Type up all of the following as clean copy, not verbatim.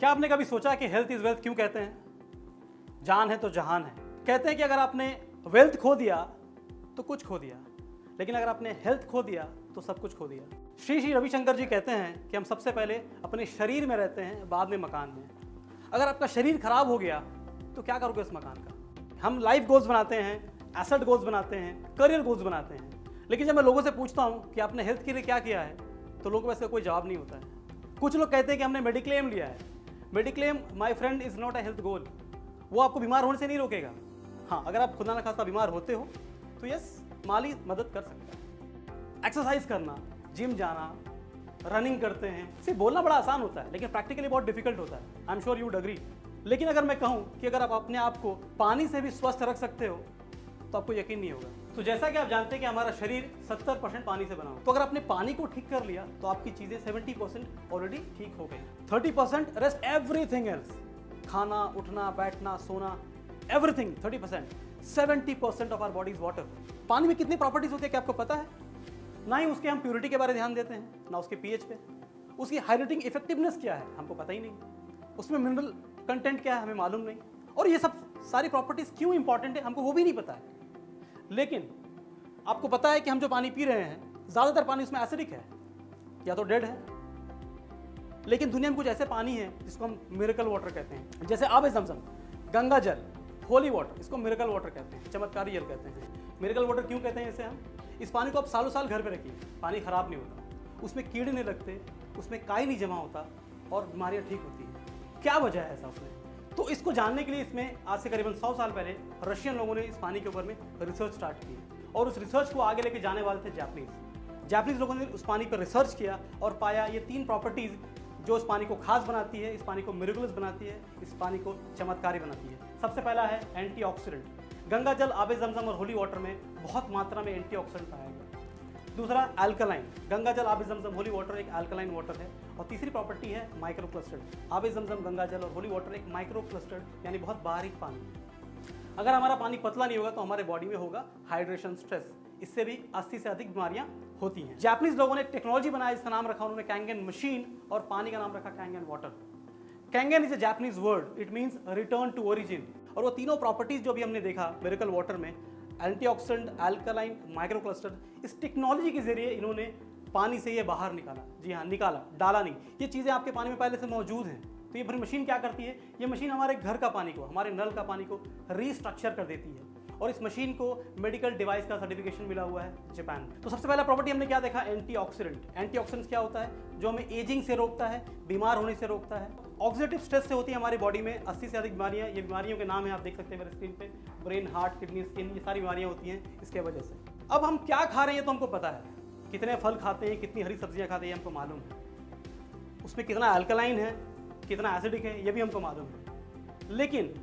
क्या आपने कभी सोचा कि हेल्थ इज वेल्थ क्यों कहते हैं? जान है तो जहान है। कहते हैं कि अगर आपने वेल्थ खो दिया तो कुछ खो दिया, लेकिन अगर आपने हेल्थ खो दिया तो सब कुछ खो दिया। श्री श्री रविशंकर जी कहते हैं कि हम सबसे पहले अपने शरीर में रहते हैं, बाद में मकान में। अगर आपका शरीर खराब हो गया तो क्या करोगे उस मकान का? हम लाइफ गोल्स बनाते हैं, एसेट गोल्स बनाते हैं, करियर गोल्स बनाते हैं, लेकिन जब मैं लोगों से पूछता हूँ कि आपने हेल्थ के लिए क्या किया है तो लोगों को वैसे कोई जवाब नहीं होता है। कुछ लोग कहते हैं कि हमने मेडिक्लेम लिया है। Mediclaim my friend is not a health goal. वो आपको बीमार होने से नहीं रोकेगा। हाँ, अगर आप खुदा न खास्ता बीमार होते हो तो यस, माली मदद कर सकता है। एक्सरसाइज करना, जिम जाना, रनिंग करते हैं, सिर्फ बोलना बड़ा आसान होता है लेकिन प्रैक्टिकली बहुत डिफिकल्ट होता है। I am sure you would agree. लेकिन अगर मैं कहूँ कि अगर आप अपने आप को पानी से भी स्वस्थ रख सकते हो तो आपको यकीन नहीं होगा। तो जैसा कि आप जानते हैं कि हमारा शरीर 70% पानी से बना हो, तो अगर आपने पानी को ठीक कर लिया तो आपकी चीजें 70% ऑलरेडी ठीक हो गई। 30% रेस्ट एवरीथिंग एल्स, खाना, उठना, बैठना, सोना, everything 30%। 70% off our body is water. पानी में कितनी प्रॉपर्टीज होती है क्या आपको पता है? ना ही उसके हम प्योरिटी के बारे में ध्यान देते हैं, ना उसके पीएच पे। उसकी हाइड्रेटिंग इफेक्टिवनेस क्या है हमको पता ही नहीं। उसमें मिनरल कंटेंट क्या है हमें मालूम नहीं। और ये सब सारी प्रॉपर्टीज क्यों इंपॉर्टेंट है हमको वो भी नहीं पता है। लेकिन आपको पता है कि हम जो पानी पी रहे हैं ज्यादातर पानी उसमें एसिडिक है या तो डेड है। लेकिन दुनिया में कुछ ऐसे पानी है जिसको हम मिरेकल वाटर कहते हैं, जैसे आबे ज़मज़म, गंगा जल, होली वाटर, इसको मिरेकल वाटर कहते हैं, चमत्कारी जल कहते हैं। मिरेकल वाटर क्यों कहते हैं इसे हम? इस पानी को आप सालों साल घर पे रखिए, पानी खराब नहीं होता, उसमें कीड़े नहीं लगते, उसमें काई नहीं जमा होता और बीमारियाँ ठीक होती हैं। क्या वजह है ऐसा उसमें? तो इसको जानने के लिए इसमें आज से करीबन 100 साल पहले रशियन लोगों ने इस पानी के ऊपर में रिसर्च स्टार्ट की और उस रिसर्च को आगे लेके जाने वाले थे जापानीज लोगों ने उस पानी पर रिसर्च किया और पाया ये 3 प्रॉपर्टीज जो इस पानी को खास बनाती है, इस पानी को मिरेकुलस बनाती है, इस पानी को चमत्कारी बनाती है। सबसे पहला है एंटीऑक्सीडेंट। गंगा जल, आबे ज़मज़म और होली वाटर में बहुत मात्रा में एंटीऑक्सीडेंट पाया गया। दूसरा अल्कलाइन, गंगा जल, आबे ज़मज़म, होली वाटर एक अल्कलाइन वाटर है। और तीसरी प्रॉपर्टी है माइक्रो क्लस्टर्ड। आबे ज़मज़म, गंगा जल और होली वाटर एक माइक्रो क्लस्टर्ड यानी बहुत बारीक पानी। अगर हमारा पानी पतला नहीं होगा तो हमारे बॉडी में होगा हाइड्रेशन स्ट्रेस, इससे भी 80 से अधिक बीमारियां होती हैं। जापानीज लोगों ने टेक्नोलॉजी बनाया, इसका नाम रखा उन्होंने कैंगन मशीन और पानी का नाम रखा Kangen water. Kangen is a Japanese word, it means return to origin. और वो तीनों प्रॉपर्टीज जो भी हमने देखा मिरेकल वाटर में, एंटीऑक्सीडेंट, अल्कलाइन, माइक्रो क्लस्टर, इस टेक्नोलॉजी के जरिए इन्होंने पानी से ये बाहर निकाला। जी हाँ, निकाला, डाला नहीं। ये चीज़ें आपके पानी में पहले से मौजूद हैं। तो ये मशीन क्या करती है? ये मशीन हमारे घर का पानी को, हमारे नल का पानी को रीस्ट्रक्चर कर देती है। और इस मशीन को मेडिकल डिवाइस का सर्टिफिकेशन मिला हुआ है जापान में। तो सबसे पहला प्रॉपर्टी हमने क्या देखा? एंटीऑक्सीडेंट। एंटीऑक्सीडेंट क्या होता है? जो हमें एजिंग से रोकता है, बीमार होने से रोकता है। ऑक्सीडेटिव स्ट्रेस से होती है हमारी बॉडी में 80 से अधिक बीमारियां। ये बीमारियों के नाम है, आप देख सकते हैं मेरे स्क्रीन पे, ब्रेन, हार्ट, किडनी, स्किन, ये सारी बीमारियां होती हैं इसके वजह से। अब हम क्या खा रहे हैं तो हमको पता है, कितने फल खाते हैं, कितनी हरी सब्जियां खाते हैं हमको मालूम है, उसमें कितना अल्कलाइन है, कितना एसिडिक है, ये भी हमको मालूम है। लेकिन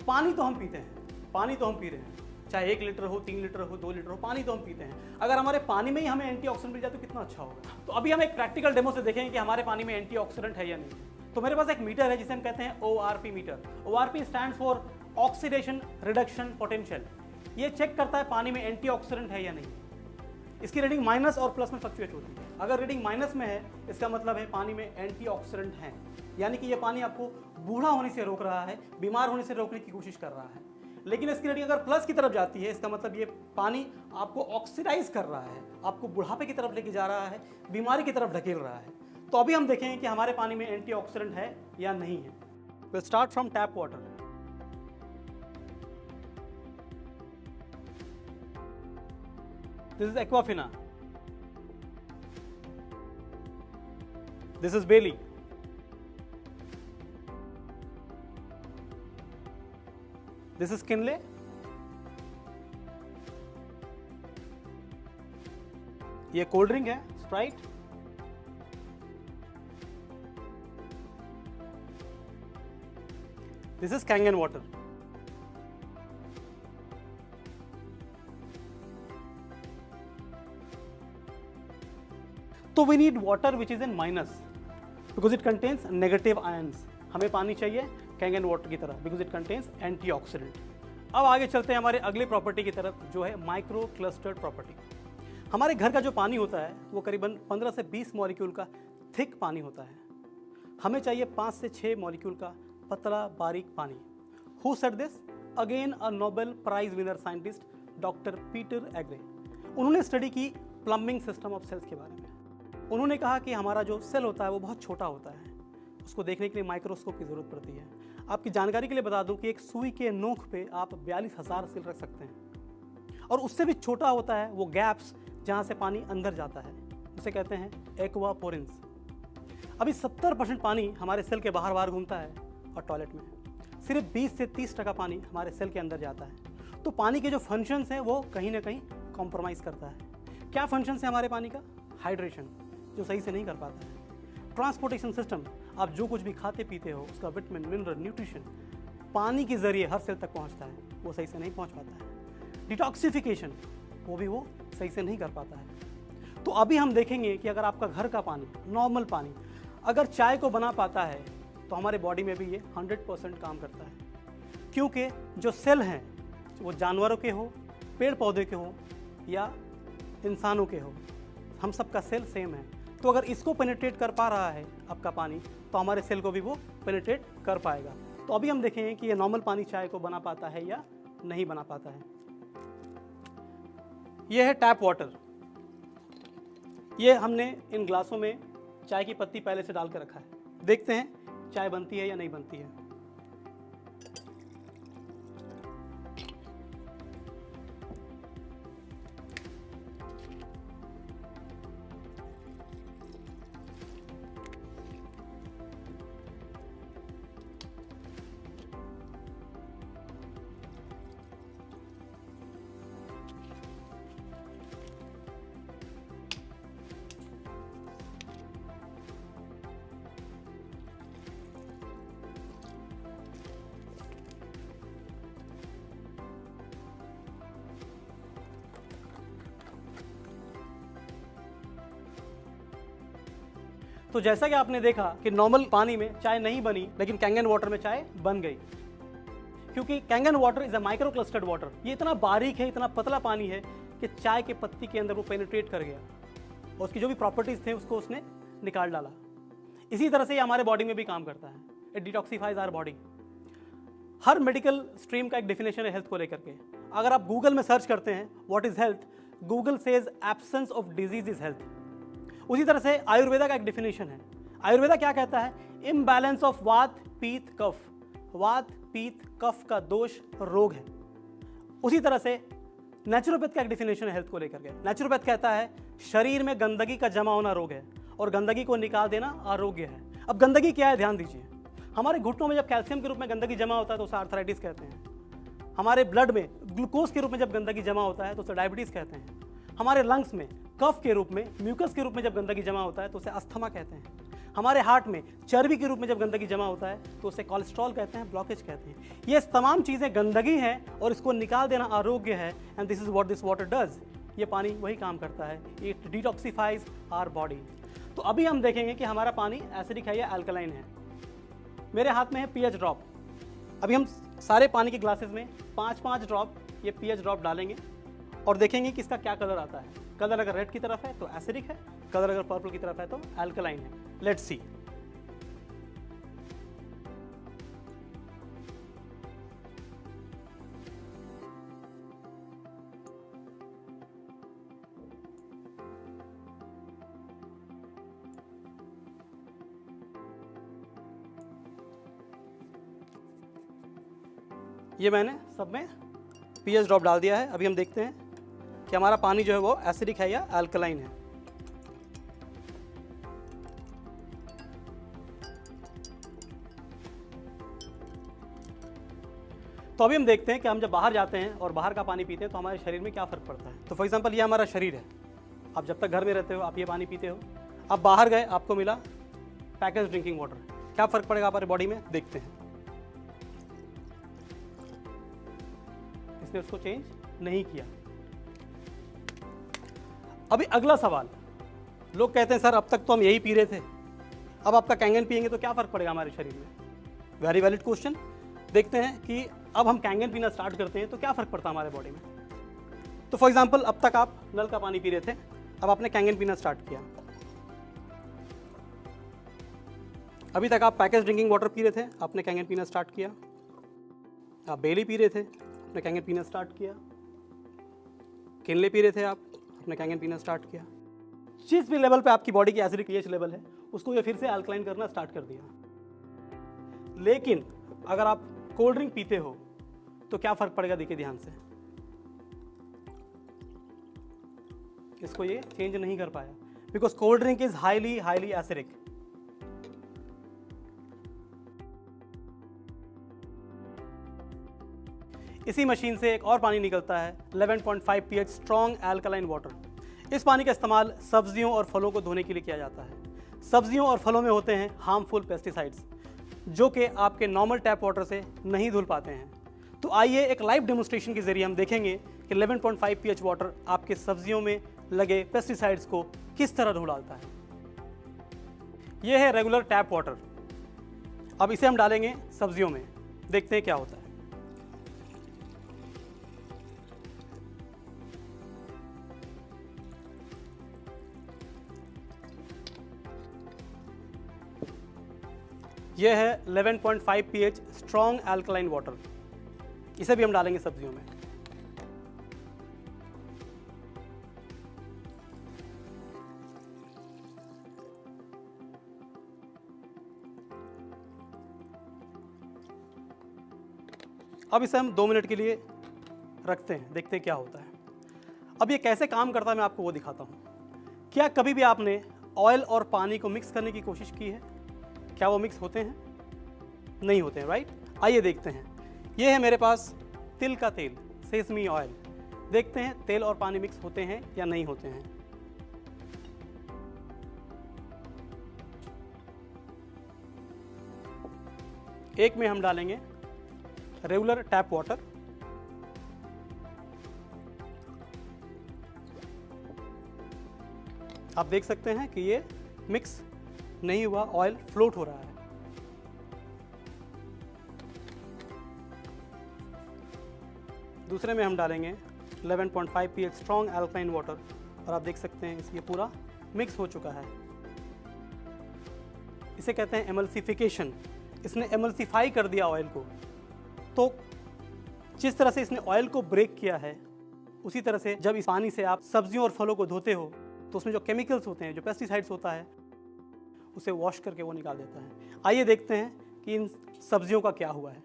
पानी तो हम पीते हैं, पानी तो हम पी रहे हैं, चाहे 1 लीटर हो, 3 लीटर हो, 2 लीटर हो, पानी तो हम पीते हैं। अगर हमारे पानी में ही हमें एंटीऑक्सीडेंट मिल जाए तो कितना अच्छा होगा। तो अभी हम एक प्रैक्टिकल डेमो से देखेंगे कि हमारे पानी में एंटीऑक्सीडेंट है या नहीं। तो मेरे पास एक मीटर है जिसे हम कहते हैं ORP meter. ORP stands for oxidation reduction potential. ये चेक करता है पानी में एंटीऑक्सीडेंट है या नहीं। इसकी रीडिंग माइनस और प्लस में फ्लक्चुएट होती है। अगर रीडिंग माइनस में है इसका मतलब है पानी में एंटीऑक्सीडेंट है, यानी कि ये पानी आपको बूढ़ा होने से रोक रहा है, बीमार होने से रोकने की कोशिश कर रहा है। लेकिन इसकी रीडिंग अगर प्लस की तरफ जाती है इसका मतलब ये पानी आपको ऑक्सीडाइज कर रहा है, आपको बुढ़ापे की तरफ लेके जा रहा है, बीमारी की तरफ ढकेल रहा है। तो अभी हम देखेंगे कि हमारे पानी में एंटीऑक्सीडेंट है या नहीं है। Will start from tap water. This is Aquafina. This is Bailey. This is Kinley. ये कोल्ड ड्रिंक है, Sprite. This is Kangen water. तो we need water which is in minus because it contains negative ions. हमें पानी चाहिए Kangen water की तरह because it contains antioxidant. अब आगे चलते हैं हमारे अगले प्रॉपर्टी की तरफ जो है माइक्रो क्लस्टर्ड प्रॉपर्टी। हमारे घर का जो पानी होता है वो करीबन 15 से 20 मॉलिक्यूल का थिक पानी होता है। हमें चाहिए 5 से 6 मॉलिक्यूल का पतला बारीक पानी। Who said this? Again a Nobel prize winner scientist doctor Peter Agre. उन्होंने स्टडी की प्लम्बिंग सिस्टम ऑफ सेल्स के बारे में। उन्होंने कहा कि हमारा जो सेल होता है वो बहुत छोटा होता है, उसको देखने के लिए माइक्रोस्कोप की ज़रूरत पड़ती है। आपकी जानकारी के लिए बता दूं कि एक सुई के नोक पे आप 42,000 सेल रख सकते हैं, और उससे भी छोटा होता है वो गैप्स जहाँ से पानी अंदर जाता है, उसे कहते हैं एक्वापोरेंस। अभी 70% पानी हमारे सेल के बाहर बाहर घूमता है और टॉयलेट में सिर्फ 20 से 30% पानी हमारे सेल के अंदर जाता है। तो पानी के जो फंक्शंस हैं वो कहीं ना कहीं कॉम्प्रोमाइज़ करता है। क्या फंक्शंस है हमारे पानी का? हाइड्रेशन, जो सही से नहीं कर पाता है। ट्रांसपोर्टेशन सिस्टम, आप जो कुछ भी खाते पीते हो उसका विटामिन, मिनरल, न्यूट्रिशन पानी के जरिए हर सेल तक पहुंचता है, वो सही से नहीं पहुंच पाता है। डिटॉक्सिफिकेशन, वो भी वो सही से नहीं कर पाता है। तो अभी हम देखेंगे कि अगर आपका घर का पानी, नॉर्मल पानी, अगर चाय को बना पाता है तो हमारे बॉडी में भी ये 100% काम करता है। क्योंकि जो सेल हैं वो जानवरों के हो, पेड़ पौधे के हो या इंसानों के हो, हम सबका सेल सेम है। तो अगर इसको पेनिट्रेट कर पा रहा है आपका पानी, तो हमारे सेल को भी वो पेनिट्रेट कर पाएगा। तो अभी हम देखेंगे कि ये नॉर्मल पानी चाय को बना पाता है या नहीं बना पाता है। ये है टैप वाटर। ये हमने इन ग्लासों में चाय की पत्ती पहले से डाल कर रखा है। देखते हैं चाय बनती है या नहीं बनती है। तो जैसा कि आपने देखा कि नॉर्मल पानी में चाय नहीं बनी, लेकिन कैंगन वाटर में चाय बन गई, क्योंकि Kangen water is a micro clustered water. ये इतना बारीक है, इतना पतला पानी है कि चाय के पत्ती के अंदर वो पेनिट्रेट कर गया और उसकी जो भी प्रॉपर्टीज थे उसको उसने निकाल डाला। इसी तरह से ये हमारे बॉडी में भी काम करता है। It detoxifies our body. हर मेडिकल स्ट्रीम का एक डेफिनेशन है हेल्थ को लेकर के। अगर आप गूगल में सर्च करते हैं what is health, Google says absence of disease is health. उसी तरह से आयुर्वेदा का एक डेफिनेशन है। आयुर्वेदा क्या कहता है? इम्बैलेंस ऑफ वात पीत कफ। वात पीत कफ का दोष रोग है। उसी तरह से नेचुरोपैथ का एक डेफिनेशन है हेल्थ को लेकर के। नेचुरोपैथ कहता है शरीर में गंदगी का जमा होना रोग है और गंदगी को निकाल देना आरोग्य है। अब गंदगी क्या है, ध्यान दीजिए। हमारे घुटनों में जब कैल्शियम के रूप में गंदगी जमा होता है तो उसे आर्थराइटिस कहते हैं। हमारे ब्लड में ग्लूकोज के रूप में जब गंदगी जमा होता है तो उसे डायबिटीज कहते हैं। हमारे लंग्स में कफ के रूप में, म्यूकस के रूप में जब गंदगी जमा होता है तो उसे अस्थमा कहते हैं। हमारे हार्ट में चर्बी के रूप में जब गंदगी जमा होता है तो उसे कोलेस्ट्रॉल कहते हैं, ब्लॉकेज कहते हैं। ये तमाम चीज़ें गंदगी हैं और इसको निकाल देना आरोग्य है। And this is what this water does. ये पानी वही काम करता है, इट डिटॉक्सिफाइज आवर बॉडी। तो अभी हम देखेंगे कि हमारा पानी एसिडिक है या अल्कलाइन है। मेरे हाथ में है पीएच ड्रॉप। अभी हम सारे पानी के ग्लासेस में 5-5 ड्रॉप ये पीएच ड्रॉप डालेंगे और देखेंगे कि इसका क्या कलर आता है। कलर अगर रेड की तरफ है तो एसिडिक है, कलर अगर पर्पल की तरफ है तो अल्कलाइन है। Let's see. ये मैंने सब में पीएच ड्रॉप डाल दिया है। अभी हम देखते हैं कि हमारा पानी जो है वो एसिडिक है या अल्कलाइन है। तो अभी हम देखते हैं कि हम जब बाहर जाते हैं और बाहर का पानी पीते हैं तो हमारे शरीर में क्या फ़र्क पड़ता है। तो फॉर एग्जांपल ये हमारा शरीर है। आप जब तक घर में रहते हो आप ये पानी पीते हो। आप बाहर गए, आपको मिला पैकेज ड्रिंकिंग वाटर, क्या फ़र्क पड़ेगा हमारे बॉडी में? देखते हैं। इसने उसको चेंज नहीं किया। अभी अगला सवाल, लोग कहते हैं सर अब तक तो हम यही पी रहे थे, अब आपका कैंगन पिएंगे तो क्या फ़र्क पड़ेगा हमारे शरीर में? Very valid question. देखते हैं कि अब हम कैंगन पीना स्टार्ट करते हैं तो क्या फ़र्क पड़ता है हमारे बॉडी में। तो फॉर एग्जांपल अब तक आप नल का पानी पी रहे थे, अब आपने कैंगन पीना स्टार्ट किया। अभी तक आप पैकेज ड्रिंकिंग वाटर पी रहे थे, आपने कैंगन पीना स्टार्ट किया। आप बेली पी रहे थे, आपने कैंगन पीना स्टार्ट किया। किनले पी रहे थे आपने कैंगन पीना स्टार्ट किया। जिस भी लेवल पे आपकी बॉडी की एसिडिक pH लेवल है उसको ये फिर से अल्कलाइन करना स्टार्ट कर दिया। लेकिन अगर आप कोल्ड ड्रिंक पीते हो तो क्या फर्क पड़ेगा, देखिए ध्यान से। इसको ये चेंज नहीं कर पाया because cold drink is highly acidic. इसी मशीन से एक और पानी निकलता है 11.5 pH स्ट्रॉन्ग एल्कलाइन वाटर। इस पानी का इस्तेमाल सब्जियों और फलों को धोने के लिए किया जाता है। सब्जियों और फलों में होते हैं हार्मफुल पेस्टिसाइड्स जो कि आपके नॉर्मल टैप वाटर से नहीं धुल पाते हैं। तो आइए एक लाइव डेमोन्स्ट्रेशन के जरिए हम देखेंगे कि 11.5 pH वाटर आपके सब्जियों में लगे पेस्टिसाइड्स को किस तरह धुल डालता है। यह है रेगुलर टैप वाटर। अब इसे हम डालेंगे सब्जियों में, देखते हैं क्या होता है। यह है 11.5 pH स्ट्रॉन्ग एल्कलाइन वाटर। इसे भी हम डालेंगे सब्जियों में। अब इसे हम 2 मिनट के लिए रखते हैं, देखते हैं क्या होता है। अब ये कैसे काम करता है मैं आपको वो दिखाता हूँ। क्या कभी भी आपने ऑयल और पानी को मिक्स करने की कोशिश की है? क्या वो मिक्स होते हैं? नहीं होते हैं, राइट? आइए देखते हैं। ये है मेरे पास तिल का तेल, सेसमी ऑयल। देखते हैं तेल और पानी मिक्स होते हैं या नहीं होते हैं। एक में हम डालेंगे रेगुलर टैप वाटर। आप देख सकते हैं कि ये मिक्स नहीं हुआ, ऑयल फ्लोट हो रहा है। दूसरे में हम डालेंगे 11.5 pH स्ट्रॉन्ग एल्कलाइन वाटर और आप देख सकते हैं ये पूरा मिक्स हो चुका है। इसे कहते हैं एमल्सिफिकेशन। इसने एमल्सिफाई कर दिया ऑयल को। तो जिस तरह से इसने ऑयल को ब्रेक किया है उसी तरह से जब इस पानी से आप सब्जियों और फलों को धोते हो तो उसमें जो केमिकल्स होते हैं, जो पेस्टिसाइड्स होता है, उसे वॉश करके वो निकाल देता है। आइए देखते हैं कि इन सब्जियों का क्या हुआ है।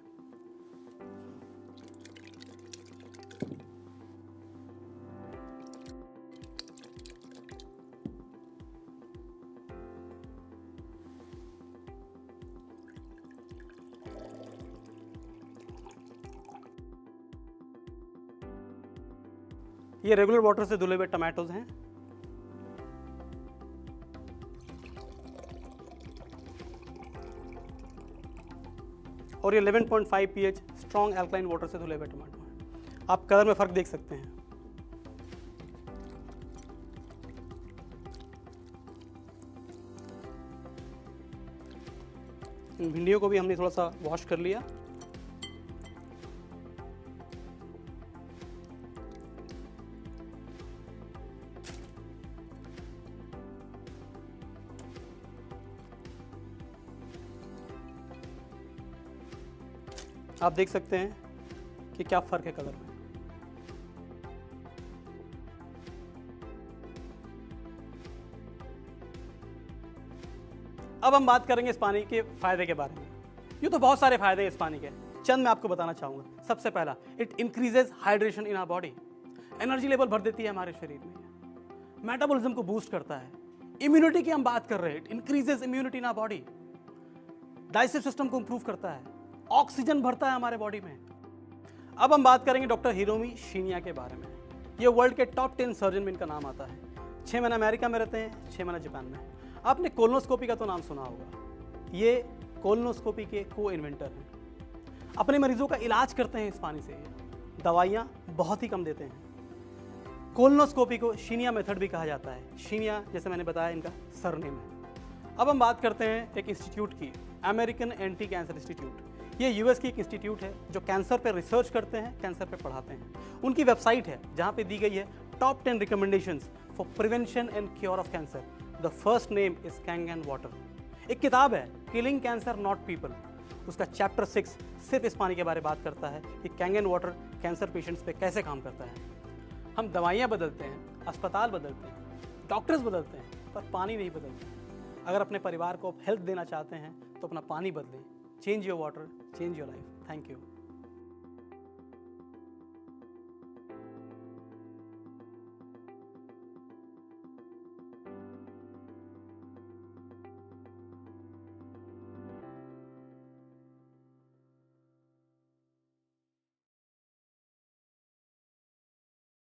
ये रेगुलर वाटर से धुले हुए टमाटोज हैं। और ये 11.5 pH स्ट्रॉन्ग एल्कलाइन वाटर से धुले हुए टमाटो हैं। आप कलर में फ़र्क देख सकते हैं। इन भिंडियों को भी हमने थोड़ा सा वॉश कर लिया। आप देख सकते हैं कि क्या फ़र्क है कलर में। अब हम बात करेंगे इस पानी के फ़ायदे के बारे में। यूँ तो बहुत सारे फ़ायदे हैं इस पानी के, चंद मैं आपको बताना चाहूँगा। सबसे पहला, it increases hydration in our body. Energy level भर देती है हमारे शरीर में। मेटाबॉलिज्म को बूस्ट करता है। इम्यूनिटी की हम बात कर रहे हैं, it increases immunity in our body. Digestive system को इंप्रूव करता है। ऑक्सीजन भरता है हमारे बॉडी में। अब हम बात करेंगे डॉक्टर हिरोमी शिनिया के बारे में। ये वर्ल्ड के टॉप 10 सर्जन में इनका नाम आता है। 6 महीने अमेरिका में रहते हैं, 6 महीने जापान में। आपने कोलोनोस्कोपी का तो नाम सुना होगा। ये कोलोनोस्कोपी के को इन्वेंटर हैं। अपने मरीजों का इलाज करते हैं इस पानी से। दवाइयाँ बहुत ही कम देते हैं। कोलोनोस्कोपी को शिनिया मेथड भी कहा जाता है। शिनिया जैसे मैंने बताया इनका सरनेम है। अब हम बात करते हैं एक इंस्टीट्यूट की, अमेरिकन एंटी कैंसर इंस्टीट्यूट। ये यूएस की एक इंस्टीट्यूट है जो कैंसर पे रिसर्च करते हैं, कैंसर पे पढ़ाते हैं। उनकी वेबसाइट है जहाँ पे दी गई है top 10 recommendations for prevention and cure of cancer. The first name is Kangen water. एक किताब है किलिंग कैंसर नॉट पीपल, उसका चैप्टर 6 सिर्फ इस पानी के बारे में बात करता है कि कैंगन वाटर कैंसर पेशेंट्स पे कैसे काम करता है। हम दवाइयाँ बदलते हैं, अस्पताल बदलते हैं, डॉक्टर्स बदलते हैं, पर पानी नहीं बदलते। अगर अपने परिवार को हेल्थ देना चाहते हैं तो अपना पानी बदलें। Change your water, change your life. Thank you.